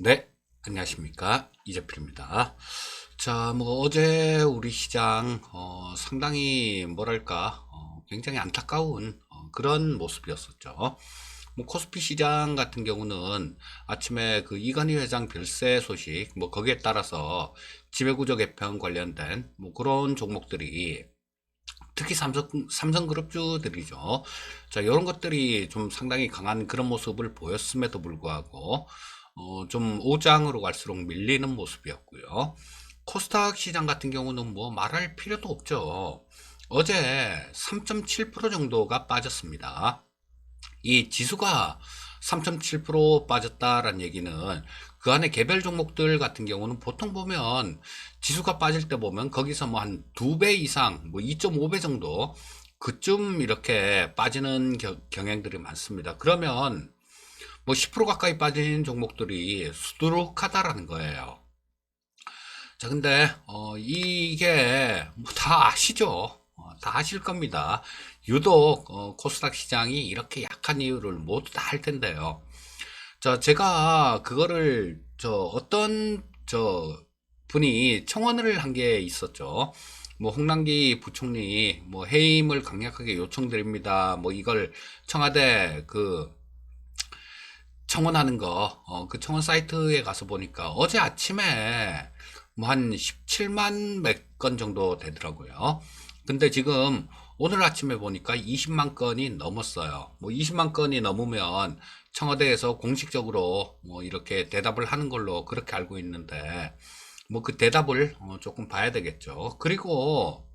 네, 안녕하십니까. 이재필입니다. 자, 어제 우리 시장, 상당히 뭐랄까, 굉장히 안타까운 그런 모습이었었죠. 코스피 시장 같은 경우는 아침에 그 이건희 회장 별세 소식, 거기에 따라서 지배구조 개편 관련된 그런 종목들이 특히 삼성그룹주들이죠. 자, 이런 것들이 좀 상당히 강한 그런 모습을 보였음에도 불구하고, 좀 오장으로 갈수록 밀리는 모습이었고요. 코스닥 시장 같은 경우는 말할 필요도 없죠. 어제 3.7% 정도가 빠졌습니다. 이 지수가 3.7% 빠졌다라는 얘기는 그 안에 개별 종목들 같은 경우는 보통 보면 지수가 빠질 때 보면 거기서 한 2배 이상, 2.5배 정도 그쯤 이렇게 빠지는 경향들이 많습니다. 그러면 10% 가까이 빠진 종목들이 수두룩하다라는 거예요. 자, 근데 이게 다 아시죠? 다 아실 겁니다. 유독 코스닥 시장이 이렇게 약한 이유를 모두 다 알 텐데요. 자, 제가 그거를 어떤 분이 청원을 한 게 있었죠. 홍남기 부총리 해임을 강력하게 요청드립니다. 이걸 청와대 그 청원하는 거, 그 청원 사이트에 가서 보니까 어제 아침에 한 17만 몇 건 정도 되더라고요. 근데 지금 오늘 아침에 보니까 20만 건이 넘었어요. 20만 건이 넘으면 청와대에서 공식적으로 이렇게 대답을 하는 걸로 그렇게 알고 있는데, 그 대답을 조금 봐야 되겠죠. 그리고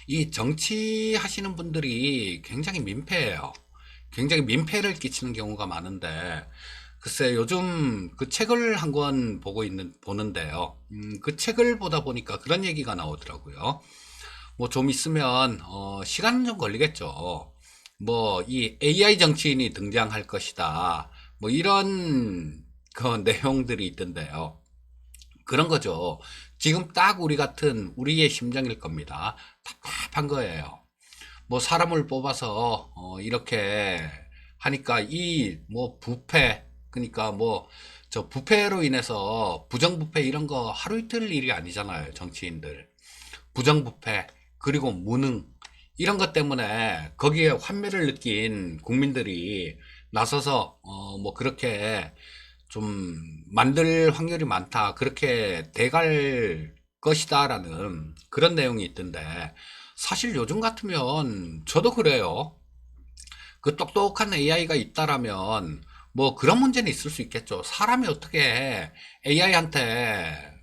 이 정치하시는 분들이 굉장히 민폐예요. 굉장히 민폐를 끼치는 경우가 많은데, 글쎄 요즘 그 책을 한 권 보는데요. 그 책을 보다 보니까 그런 얘기가 나오더라고요. 좀 있으면 시간은 좀 걸리겠죠. 이 AI 정치인이 등장할 것이다. 이런 그 내용들이 있던데요. 그런 거죠. 지금 딱 우리 같은 우리의 심정일 겁니다. 답답한 거예요. 사람을 뽑아서 이렇게 하니까 이 부패, 그러니까 저 부패로 인해서 부정부패 이런 거 하루 이틀 일이 아니잖아요. 정치인들 부정부패 그리고 무능 이런 것 때문에 거기에 환멸을 느낀 국민들이 나서서 그렇게 좀 만들 확률이 많다, 그렇게 돼갈 것이다라는 그런 내용이 있던데, 사실 요즘 같으면 저도 그래요. 그 똑똑한 AI가 있다라면 그런 문제는 있을 수 있겠죠. 사람이 어떻게 AI한테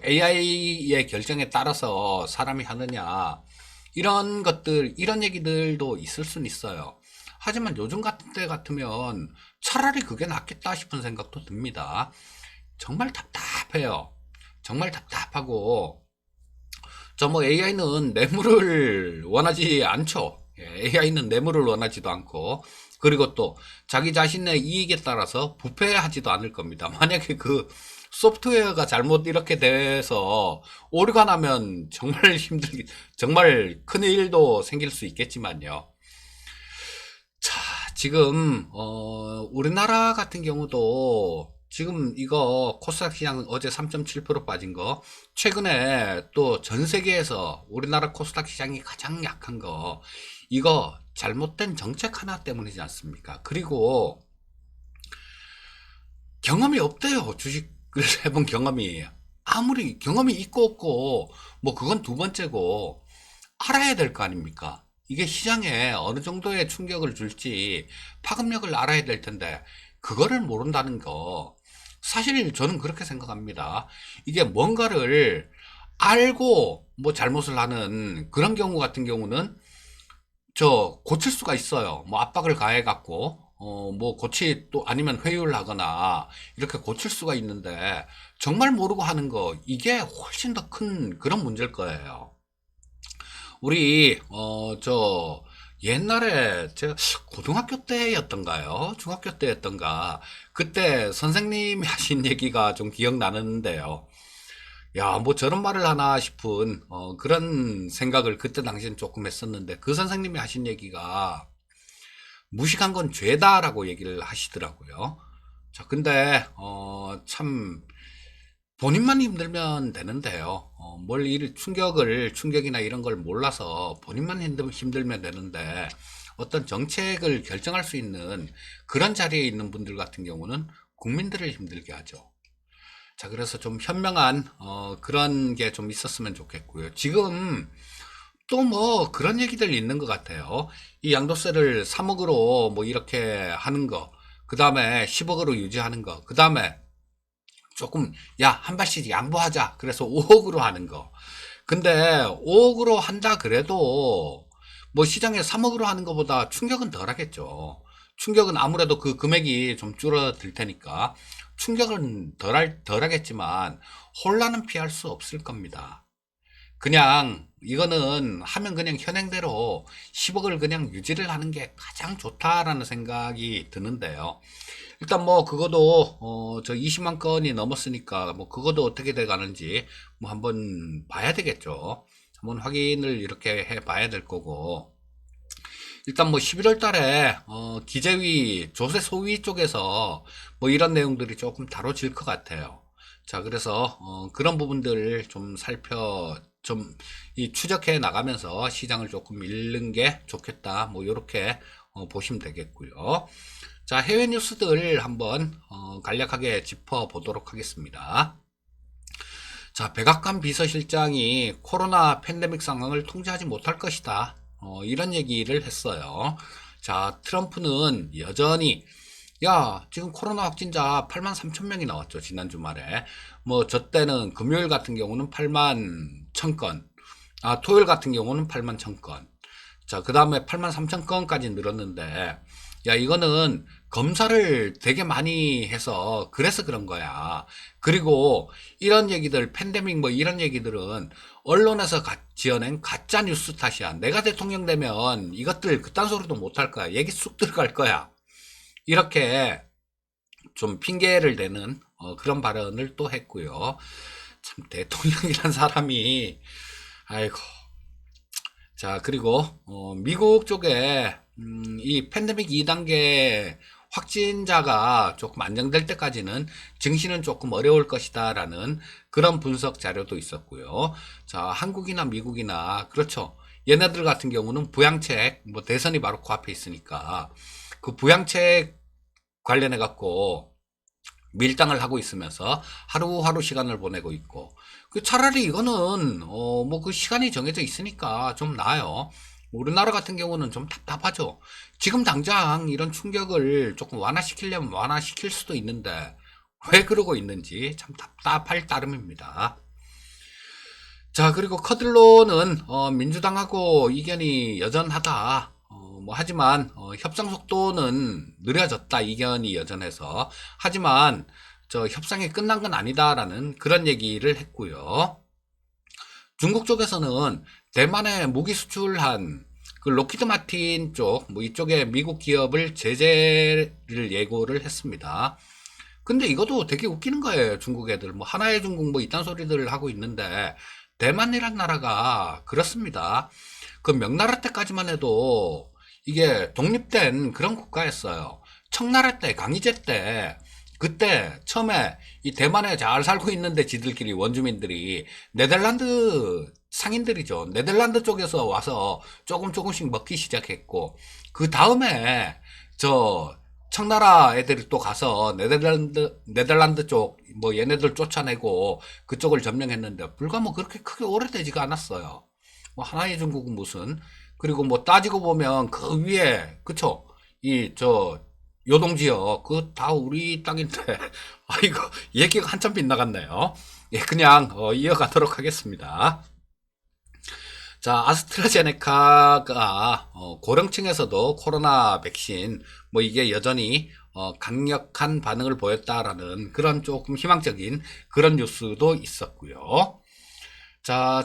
AI의 결정에 따라서 사람이 하느냐, 이런 것들, 이런 얘기들도 있을 수는 있어요. 하지만 요즘 같은 때 같으면 차라리 그게 낫겠다 싶은 생각도 듭니다. 정말 답답해요. 정말 답답하고, AI는 뇌물을 원하지 않죠. AI는 뇌물을 원하지도 않고, 그리고 또 자기 자신의 이익에 따라서 부패하지도 않을 겁니다. 만약에 그 소프트웨어가 잘못 이렇게 돼서 오류가 나면 정말 정말 큰 일도 생길 수 있겠지만요. 자, 지금 우리나라 같은 경우도 지금 이거 코스닥 시장 어제 3.7% 빠진 거, 최근에 또 전 세계에서 우리나라 코스닥 시장이 가장 약한 거, 이거 잘못된 정책 하나 때문이지 않습니까? 그리고 경험이 없대요. 주식을 해본 경험이. 아무리 경험이 있고 없고 그건 두 번째고, 알아야 될 거 아닙니까? 이게 시장에 어느 정도의 충격을 줄지 파급력을 알아야 될 텐데, 그거를 모른다는 거, 사실 저는 그렇게 생각합니다. 이게 뭔가를 알고 잘못을 하는 그런 경우 같은 경우는 고칠 수가 있어요. 압박을 가해 갖고 고치, 또 아니면 회유를 하거나 이렇게 고칠 수가 있는데, 정말 모르고 하는 거, 이게 훨씬 더 큰 그런 문제일 거예요. 우리 옛날에 제가 고등학교 때였던가요? 중학교 때였던가? 그때 선생님이 하신 얘기가 좀 기억나는데요. 야, 저런 말을 하나 싶은 그런 생각을 그때 당시엔 조금 했었는데, 그 선생님이 하신 얘기가 무식한 건 죄다라고 얘기를 하시더라고요. 자, 근데 참 본인만 힘들면 되는데요. 뭘 충격이나 이런 걸 몰라서 본인만 힘들면 되는데, 어떤 정책을 결정할 수 있는 그런 자리에 있는 분들 같은 경우는 국민들을 힘들게 하죠. 자, 그래서 좀 현명한 그런 게 좀 있었으면 좋겠고요. 지금 또 뭐 그런 얘기들 있는 것 같아요. 이 양도세를 3억으로 뭐 이렇게 하는 거, 그 다음에 10억으로 유지하는 거, 그 다음에 조금 야, 한 발씩 양보하자. 그래서 5억으로 하는 거. 근데 5억으로 한다 그래도 뭐 시장에 3억으로 하는 것보다 충격은 덜 하겠죠. 충격은 아무래도 그 금액이 좀 줄어들 테니까 충격은 덜 하겠지만 혼란은 피할 수 없을 겁니다. 그냥 이거는 하면 그냥 현행대로 10억을 그냥 유지를 하는 게 가장 좋다라는 생각이 드는데요. 일단 뭐 그거도 저 20만 건이 넘었으니까 뭐 그거도 어떻게 돼 가는지 뭐 한번 봐야 되겠죠. 한번 확인을 이렇게 해 봐야 될 거고. 일단 뭐 11월 달에 기재위 조세 소위 쪽에서 뭐 이런 내용들이 조금 다뤄질 것 같아요. 자, 그래서 그런 부분들을 좀 좀 이 추적해 나가면서 시장을 조금 읽는 게 좋겠다. 뭐 이렇게 보시면 되겠고요. 자, 해외 뉴스들 한번 간략하게 짚어 보도록 하겠습니다. 자, 백악관 비서실장이 코로나 팬데믹 상황을 통제하지 못할 것이다. 이런 얘기를 했어요. 자, 트럼프는 여전히 야, 지금 코로나 확진자 8만 3천 명이 나왔죠. 지난 주말에. 뭐, 저 때는 금요일 같은 경우는 8만 1천 건. 아, 토요일 같은 경우는 8만 1천 건. 자, 그 다음에 8만 3천 건까지 늘었는데, 야, 이거는 검사를 되게 많이 해서 그래서 그런 거야. 그리고 이런 얘기들, 팬데믹 뭐 이런 얘기들은 언론에서 지어낸 가짜 뉴스 탓이야. 내가 대통령 되면 이것들 그딴 소리도 못 할 거야. 얘기 쑥 들어갈 거야. 이렇게 좀 핑계를 대는 그런 발언을 또 했고요. 참 대통령이란 사람이 아이고. 자, 그리고 미국 쪽에 이 팬데믹 2단계 확진자가 조금 안정될 때까지는 증시는 조금 어려울 것이다라는 그런 분석 자료도 있었고요. 자, 한국이나 미국이나 그렇죠. 얘네들 같은 경우는 부양책, 뭐 대선이 바로 코앞에 있으니까 그 부양책 관련해 갖고 밀당을 하고 있으면서 하루하루 시간을 보내고 있고, 그 차라리 이거는 뭐 그 시간이 정해져 있으니까 좀 나아요. 우리나라 같은 경우는 좀 답답하죠. 지금 당장 이런 충격을 조금 완화시키려면 완화시킬 수도 있는데 왜 그러고 있는지 참 답답할 따름입니다. 자, 그리고 커들로는 민주당하고 이견이 여전하다. 뭐 하지만 협상 속도는 느려졌다. 이견이 여전해서. 하지만 저 협상이 끝난 건 아니다라는 그런 얘기를 했고요. 중국 쪽에서는 대만에 무기 수출한 그 로키드 마틴 쪽, 뭐 이쪽에 미국 기업을 제재를 예고를 했습니다. 근데 이것도 되게 웃기는 거예요. 중국 애들. 뭐 하나의 중국 뭐 이딴 소리들을 하고 있는데 대만이란 나라가 그렇습니다. 그 명나라 때까지만 해도 이게 독립된 그런 국가였어요. 청나라 때, 강희제 때, 그때 처음에 이 대만에 잘 살고 있는데 지들끼리 원주민들이 네덜란드 상인들이죠. 네덜란드 쪽에서 와서 조금씩 먹기 시작했고, 그 다음에 저 청나라 애들이 또 가서 네덜란드 쪽 뭐 얘네들 쫓아내고 그쪽을 점령했는데 불과 뭐 그렇게 크게 오래되지가 않았어요. 뭐 하나의 중국은 무슨, 그리고 뭐 따지고 보면 그 위에 그쵸, 이 저 요동지역 그 다 우리 땅인데 아이고 얘기가 한참 빗나갔네요. 예, 그냥 이어가도록 하겠습니다. 자, 아스트라제네카가 고령층에서도 코로나 백신 뭐 이게 여전히 강력한 반응을 보였다라는 그런 조금 희망적인 그런 뉴스도 있었고요. 자,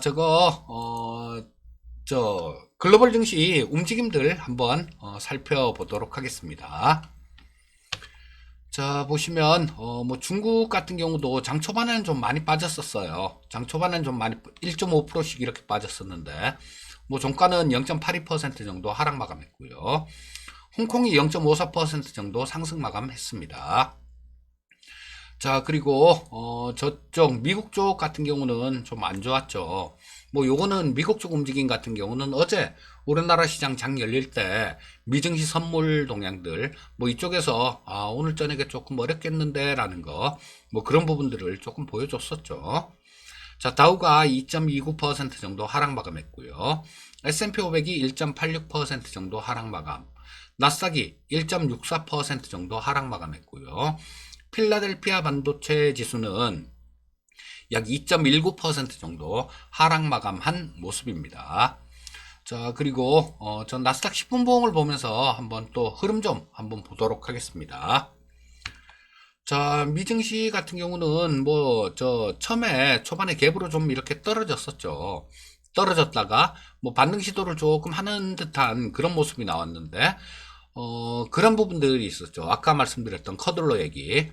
저 글로벌 증시 움직임들 한번 살펴보도록 하겠습니다. 자, 보시면 뭐 중국 같은 경우도 장 초반에는 좀 많이 빠졌었어요. 장 초반에는 좀 많이 1.5%씩 이렇게 빠졌었는데 뭐 종가는 0.82% 정도 하락 마감했고요. 홍콩이 0.54% 정도 상승 마감했습니다. 자, 그리고 저쪽 미국 쪽 같은 경우는 좀 안 좋았죠. 뭐 요거는 미국 쪽 움직임 같은 경우는 어제 우리나라 시장 장 열릴 때 미증시 선물 동향들 뭐 이쪽에서 오늘 저녁에 조금 어렵겠는데 라는 거 뭐 그런 부분들을 조금 보여줬었죠. 자, 다우가 2.29% 정도 하락 마감했고요. S&P 500이 1.86% 정도 하락 마감. 나스닥이 1.64% 정도 하락 마감했고요. 필라델피아 반도체 지수는 약 2.19% 정도 하락 마감한 모습입니다. 자, 그리고 전 나스닥 10분 봉을 보면서 한번 또 흐름 좀 한번 보도록 하겠습니다. 자, 미증시 같은 경우는 뭐 처음에 초반에 갭으로 좀 이렇게 떨어졌었죠. 떨어졌다가 뭐 반등 시도를 조금 하는 듯한 그런 모습이 나왔는데 그런 부분들이 있었죠. 아까 말씀드렸던 커들러 얘기.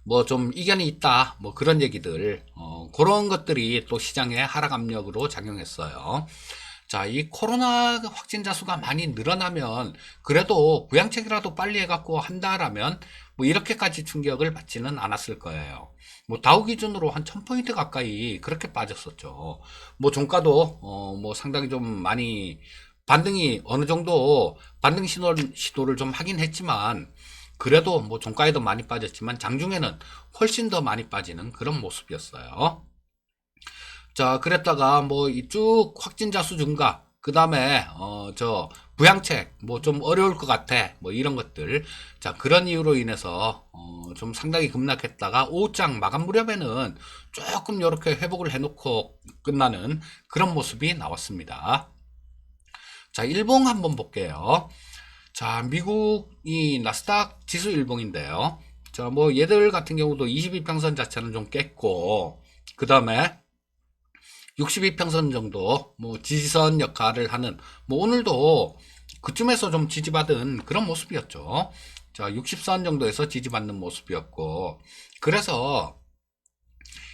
뭐 좀 이견이 있다. 뭐 그런 얘기들. 그런 것들이 또 시장의 하락 압력으로 작용했어요. 자, 이 코로나 확진자 수가 많이 늘어나면 그래도 부양책이라도 빨리 해갖고 한다라면 뭐 이렇게까지 충격을 받지는 않았을 거예요. 뭐 다우 기준으로 한 1000포인트 가까이 그렇게 빠졌었죠. 뭐 종가도 뭐 상당히 좀 많이 반등이 어느 정도 반등 시도를 좀 하긴 했지만 그래도 뭐 종가에도 많이 빠졌지만 장중에는 훨씬 더 많이 빠지는 그런 모습이었어요. 자, 그랬다가 뭐 이쭉 확진자 수 증가, 그 다음에 저 부양책 뭐 좀 어려울 것 같아, 뭐 이런 것들. 자, 그런 이유로 인해서 좀 상당히 급락했다가 오후장 마감 무렵에는 조금 이렇게 회복을 해놓고 끝나는 그런 모습이 나왔습니다. 자, 일봉 한번 볼게요. 자, 미국이 나스닥 지수 일봉인데요. 자, 뭐 얘들 같은 경우도 22평선 자체는 좀 깼고, 그 다음에 62평선 정도 뭐 지지선 역할을 하는 뭐 오늘도 그쯤에서 좀 지지받은 그런 모습이었죠. 자, 60선 정도에서 지지받는 모습이었고 그래서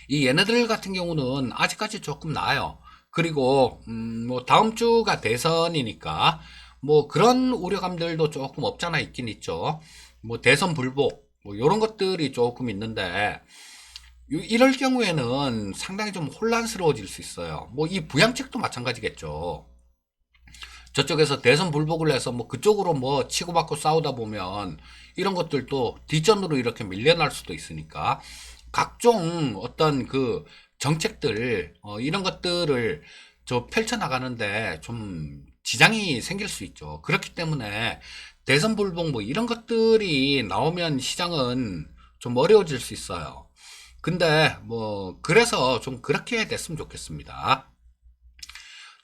이 얘네들 같은 경우는 아직까지 조금 나아요. 그리고 뭐 다음 주가 대선이니까 뭐 그런 우려감들도 조금 없잖아 있긴 있죠. 뭐 대선 불복 뭐 이런 것들이 조금 있는데 이럴 경우에는 상당히 좀 혼란스러워질 수 있어요. 뭐 이 부양책도 마찬가지겠죠. 저쪽에서 대선 불복을 해서 뭐 그쪽으로 뭐 치고받고 싸우다 보면 이런 것들도 뒷전으로 이렇게 밀려날 수도 있으니까 각종 어떤 그 정책들 이런 것들을 펼쳐나가는데 좀 지장이 생길 수 있죠. 그렇기 때문에 대선 불복 뭐 이런 것들이 나오면 시장은 좀 어려워질 수 있어요. 근데 뭐 그래서 좀 그렇게 됐으면 좋겠습니다.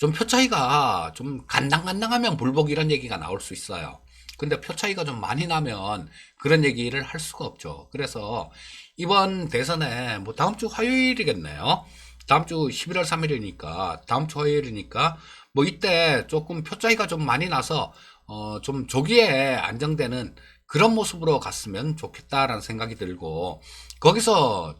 좀 표 차이가 좀 간당간당하면 불복 이런 얘기가 나올 수 있어요. 근데 표 차이가 좀 많이 나면 그런 얘기를 할 수가 없죠. 그래서 이번 대선에 뭐 다음 주 화요일이겠네요. 다음 주 11월 3일이니까 다음 주 화요일이니까 뭐 이때 조금 표 차이가 좀 많이 나서 좀 조기에 안정되는 그런 모습으로 갔으면 좋겠다라는 생각이 들고 거기서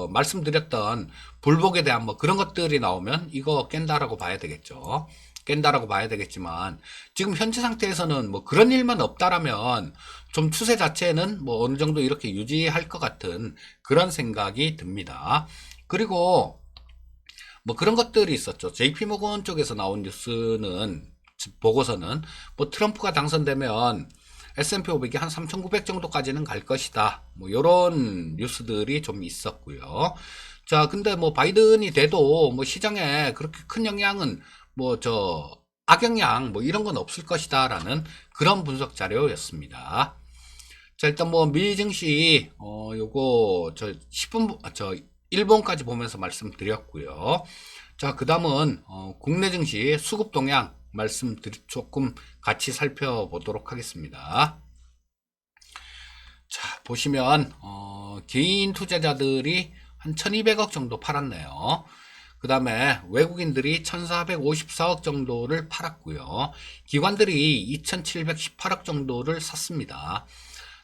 말씀드렸던 불복에 대한 뭐 그런 것들이 나오면 이거 깬다라고 봐야 되겠죠. 깬다라고 봐야 되겠지만 지금 현재 상태에서는 뭐 그런 일만 없다라면 좀 추세 자체는 뭐 어느 정도 이렇게 유지할 것 같은 그런 생각이 듭니다. 그리고 뭐 그런 것들이 있었죠. JP모건 쪽에서 나온 뉴스는 보고서는 뭐 트럼프가 당선되면 S&P 500이 한 3,900 정도까지는 갈 것이다. 뭐 이런 뉴스들이 좀 있었고요. 자, 근데 뭐 바이든이 돼도 뭐 시장에 그렇게 큰 영향은 뭐 악영향 뭐 이런 건 없을 것이다라는 그런 분석 자료였습니다. 자, 일단 뭐 미증시 요거 10분 저 일본까지 보면서 말씀드렸고요. 자, 그다음은 국내 증시 수급 동향 조금 같이 살펴보도록 하겠습니다. 자, 보시면 개인 투자자들이 한 1200억 정도 팔았네요. 그 다음에 외국인들이 1454억 정도를 팔았고요. 기관들이 2718억 정도를 샀습니다.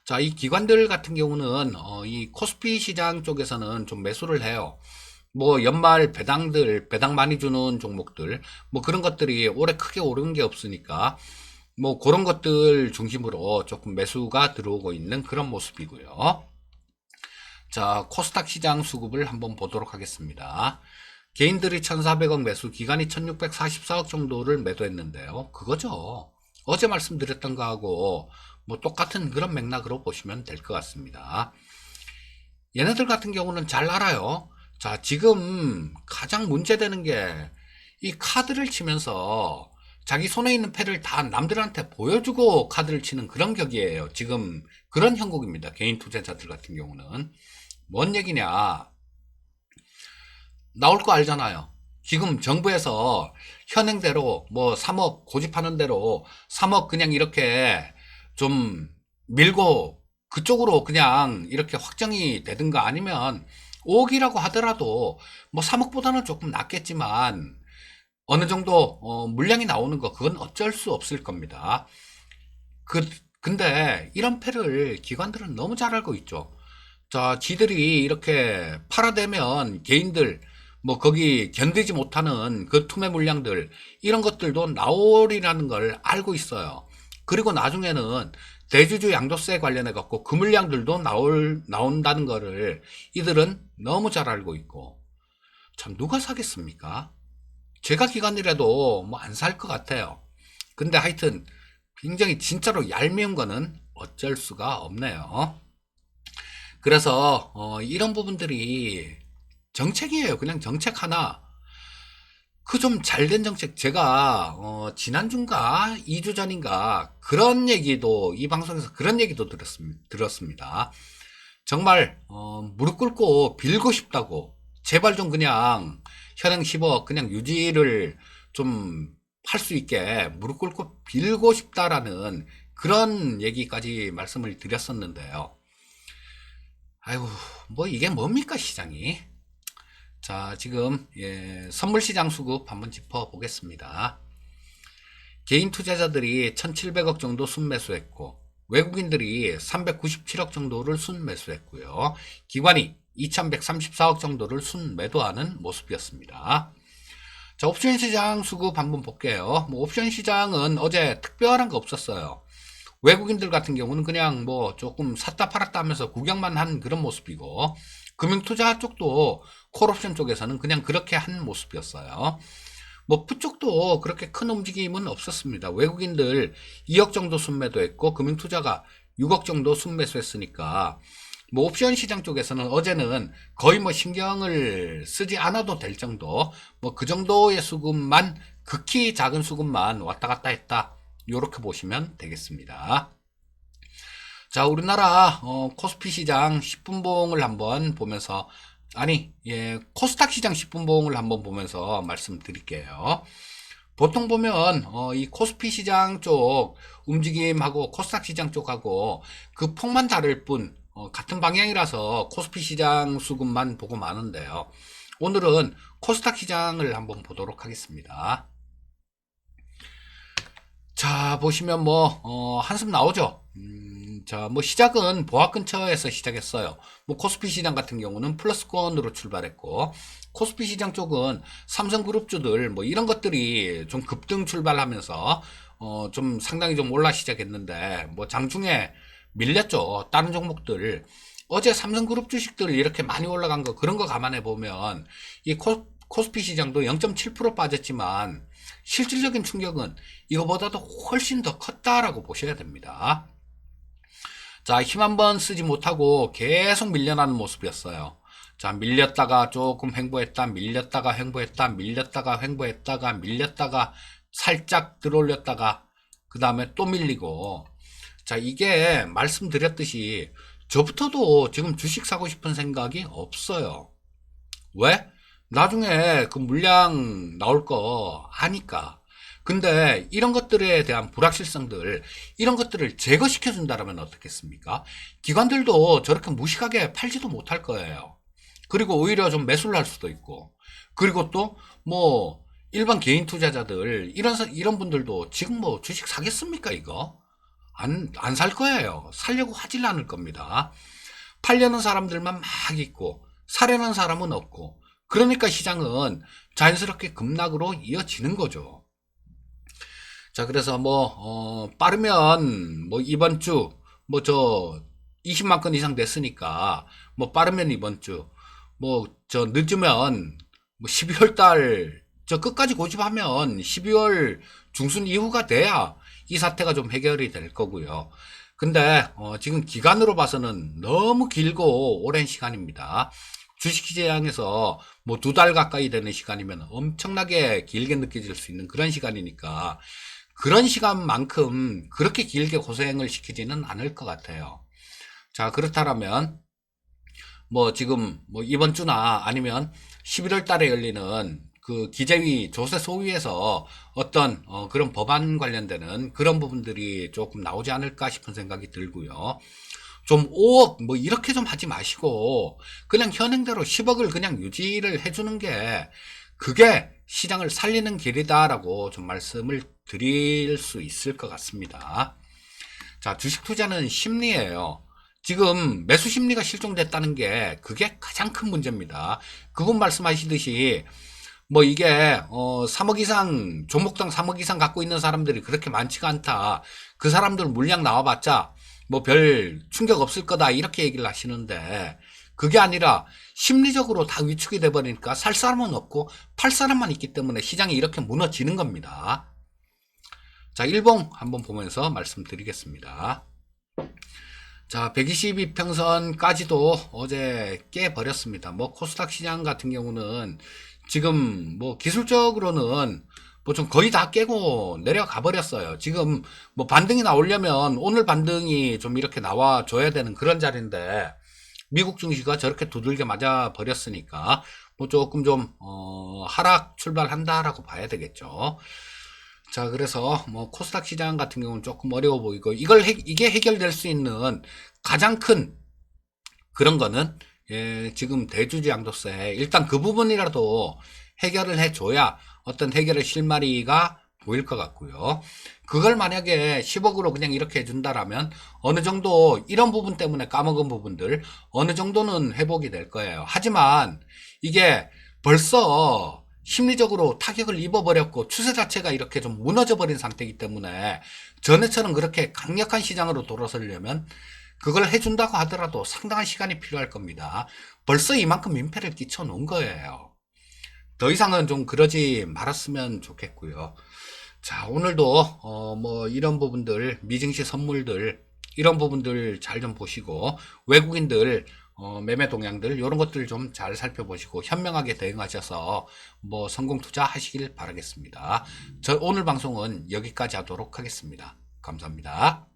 자, 이 기관들 같은 경우는 이 코스피 시장 쪽에서는 좀 매수를 해요. 뭐 연말 배당 많이 주는 종목들 뭐 그런 것들이 올해 크게 오른 게 없으니까 뭐 그런 것들 중심으로 조금 매수가 들어오고 있는 그런 모습이고요. 자, 코스닥 시장 수급을 한번 보도록 하겠습니다. 개인들이 1,400억 매수, 기관이 1,644억 정도를 매도했는데요. 그거죠. 어제 말씀드렸던 거하고 뭐 똑같은 그런 맥락으로 보시면 될 것 같습니다. 얘네들 같은 경우는 잘 알아요. 자, 지금 가장 문제되는 게 이 카드를 치면서 자기 손에 있는 패를 다 남들한테 보여주고 카드를 치는 그런 격이에요. 지금 그런 형국입니다. 개인 투자자들 같은 경우는. 뭔 얘기냐? 나올 거 알잖아요. 지금 정부에서 현행대로 뭐 3억 고집하는 대로 3억 그냥 이렇게 좀 밀고 그쪽으로 그냥 이렇게 확정이 되든가 아니면 5억이라고 하더라도 뭐 3억보다는 조금 낫겠지만 어느 정도 물량이 나오는 거 그건 어쩔 수 없을 겁니다. 근데 이런 패를 기관들은 너무 잘 알고 있죠. 자, 지들이 이렇게 팔아대면 개인들 뭐 거기 견디지 못하는 그 투매 물량들 이런 것들도 나오리라는 걸 알고 있어요. 그리고 나중에는 대주주 양도세 관련해 갖고 그 물량들도 나온다는 거를 이들은 너무 잘 알고 있고 참 누가 사겠습니까? 제가 기관이라도 뭐 안 살 것 같아요. 근데 하여튼 굉장히 진짜로 얄미운 거는 어쩔 수가 없네요. 그래서 이런 부분들이 정책이에요. 그냥 정책 하나. 그 좀 잘된 정책 제가 지난주인가 2주 전인가 그런 얘기도 이 방송에서 그런 얘기도 들었습니다. 정말 무릎 꿇고 빌고 싶다고 제발 좀 그냥 현행 10억 그냥 유지를 좀 할 수 있게 무릎 꿇고 빌고 싶다라는 그런 얘기까지 말씀을 드렸었는데요. 아이고 뭐 이게 뭡니까 시장이. 자, 지금 선물시장 수급 한번 짚어보겠습니다. 개인 투자자들이 1,700억 정도 순매수했고 외국인들이 397억 정도를 순매수했고요. 기관이 2,134억 정도를 순매도하는 모습이었습니다. 자, 옵션 시장 수급 한번 볼게요. 뭐 옵션 시장은 어제 특별한 거 없었어요. 외국인들 같은 경우는 그냥 뭐 조금 샀다 팔았다 하면서 구경만 한 그런 모습이고 금융투자 쪽도 콜옵션 쪽에서는 그냥 그렇게 한 모습이었어요. 뭐 푸 쪽도 그렇게 큰 움직임은 없었습니다. 외국인들 2억 정도 순매도했고 금융투자가 6억 정도 순매수했으니까 뭐 옵션 시장 쪽에서는 어제는 거의 뭐 신경을 쓰지 않아도 될 정도 뭐 그 정도의 수급만 극히 작은 수급만 왔다 갔다 했다. 이렇게 보시면 되겠습니다. 자, 우리나라 코스피 시장 10분봉을 한번 보면서 코스닥 시장 10분봉을 한번 보면서 말씀드릴게요. 보통 보면 이 코스피 시장 쪽 움직임하고 코스닥 시장 쪽하고 그 폭만 다를 뿐 같은 방향이라서 코스피 시장 수급만 보고 마는데요. 오늘은 코스닥 시장을 한번 보도록 하겠습니다. 자, 보시면 뭐 한숨 나오죠. 자, 뭐 시작은 보합 근처에서 시작했어요. 뭐 코스피 시장 같은 경우는 플러스권으로 출발했고 코스피 시장 쪽은 삼성그룹주들 뭐 이런 것들이 좀 급등 출발하면서 좀 상당히 좀 올라 시작했는데 뭐 장중에 밀렸죠. 다른 종목들 어제 삼성그룹 주식들 이렇게 많이 올라간 거 그런 거 감안해 보면 이 코스피 시장도 0.7% 빠졌지만 실질적인 충격은 이거보다도 훨씬 더 컸다라고 보셔야 됩니다. 자, 힘 한번 쓰지 못하고 계속 밀려나는 모습이었어요. 자, 밀렸다가 조금 횡보했다, 밀렸다가 횡보했다, 밀렸다가 횡보했다가, 밀렸다가 살짝 들어올렸다가, 그 다음에 또 밀리고. 자, 이게 말씀드렸듯이 저부터도 지금 주식 사고 싶은 생각이 없어요. 왜? 나중에 그 물량 나올 거 아니까. 근데 이런 것들에 대한 불확실성들, 이런 것들을 제거시켜 준다면 어떻겠습니까? 기관들도 저렇게 무식하게 팔지도 못할 거예요. 그리고 오히려 좀 매수를 할 수도 있고. 그리고 또 뭐 일반 개인 투자자들 이런 분들도 지금 뭐 주식 사겠습니까 이거? 안 살 거예요. 살려고 하질 않을 겁니다. 팔려는 사람들만 막 있고 사려는 사람은 없고 그러니까 시장은 자연스럽게 급락으로 이어지는 거죠. 자, 그래서 뭐 빠르면 뭐 이번 주 뭐 저 20만 건 이상 됐으니까 뭐 빠르면 이번 주, 뭐 저 늦으면 뭐 12월 달 저 끝까지 고집하면 12월 중순 이후가 돼야 이 사태가 좀 해결이 될 거고요. 근데 지금 기간으로 봐서는 너무 길고 오랜 시간입니다. 주식시장에서 뭐 2달 가까이 되는 시간이면 엄청나게 길게 느껴질 수 있는 그런 시간이니까 그런 시간만큼 그렇게 길게 고생을 시키지는 않을 것 같아요. 자, 그렇다면 뭐 지금 뭐 이번 주나 아니면 11월 달에 열리는 그 기재위 조세 소위에서 어떤 그런 법안 관련되는 그런 부분들이 조금 나오지 않을까 싶은 생각이 들고요. 좀 5억 뭐 이렇게 좀 하지 마시고 그냥 현행대로 10억을 그냥 유지를 해주는 게 그게 시장을 살리는 길이다라고 좀 말씀을 드릴 수 있을 것 같습니다. 자, 주식 투자는 심리예요. 지금 매수 심리가 실종됐다는 게 그게 가장 큰 문제입니다. 그분 말씀하시듯이 뭐 이게 3억 이상 종목당 3억 이상 갖고 있는 사람들이 그렇게 많지가 않다. 그 사람들 물량 나와봤자 뭐 별 충격 없을 거다 이렇게 얘기를 하시는데 그게 아니라 심리적으로 다 위축이 돼 버리니까 살 사람은 없고 팔 사람만 있기 때문에 시장이 이렇게 무너지는 겁니다. 자, 일봉 한번 보면서 말씀드리겠습니다. 자, 122평선까지도 어제 깨버렸습니다. 뭐 코스닥 시장 같은 경우는 지금 뭐 기술적으로는 뭐 좀 거의 다 깨고 내려가 버렸어요. 지금 뭐 반등이 나오려면 오늘 반등이 좀 이렇게 나와줘야 되는 그런 자리인데 미국 증시가 저렇게 두들겨 맞아 버렸으니까 뭐 조금 좀 하락 출발한다라고 봐야 되겠죠. 자, 그래서 뭐 코스닥 시장 같은 경우는 조금 어려워 보이고 이게 해결될 수 있는 가장 큰 그런 거는 지금 대주주 양도세 일단 그 부분이라도 해결을 해줘야 어떤 해결의 실마리가 보일 것 같고요. 그걸 만약에 10억으로 그냥 이렇게 해준다라면 어느 정도 이런 부분 때문에 까먹은 부분들 어느 정도는 회복이 될 거예요. 하지만 이게 벌써 심리적으로 타격을 입어버렸고 추세 자체가 이렇게 좀 무너져 버린 상태이기 때문에 전에처럼 그렇게 강력한 시장으로 돌아서려면 그걸 해준다고 하더라도 상당한 시간이 필요할 겁니다. 벌써 이만큼 민폐를 끼쳐 놓은 거예요. 더 이상은 좀 그러지 말았으면 좋겠고요. 자, 오늘도 뭐 이런 부분들 미증시 선물들 이런 부분들 잘 좀 보시고 외국인들 매매 동향들 이런 것들 좀 잘 살펴보시고 현명하게 대응하셔서 뭐 성공 투자하시길 바라겠습니다. 저 오늘 방송은 여기까지 하도록 하겠습니다. 감사합니다.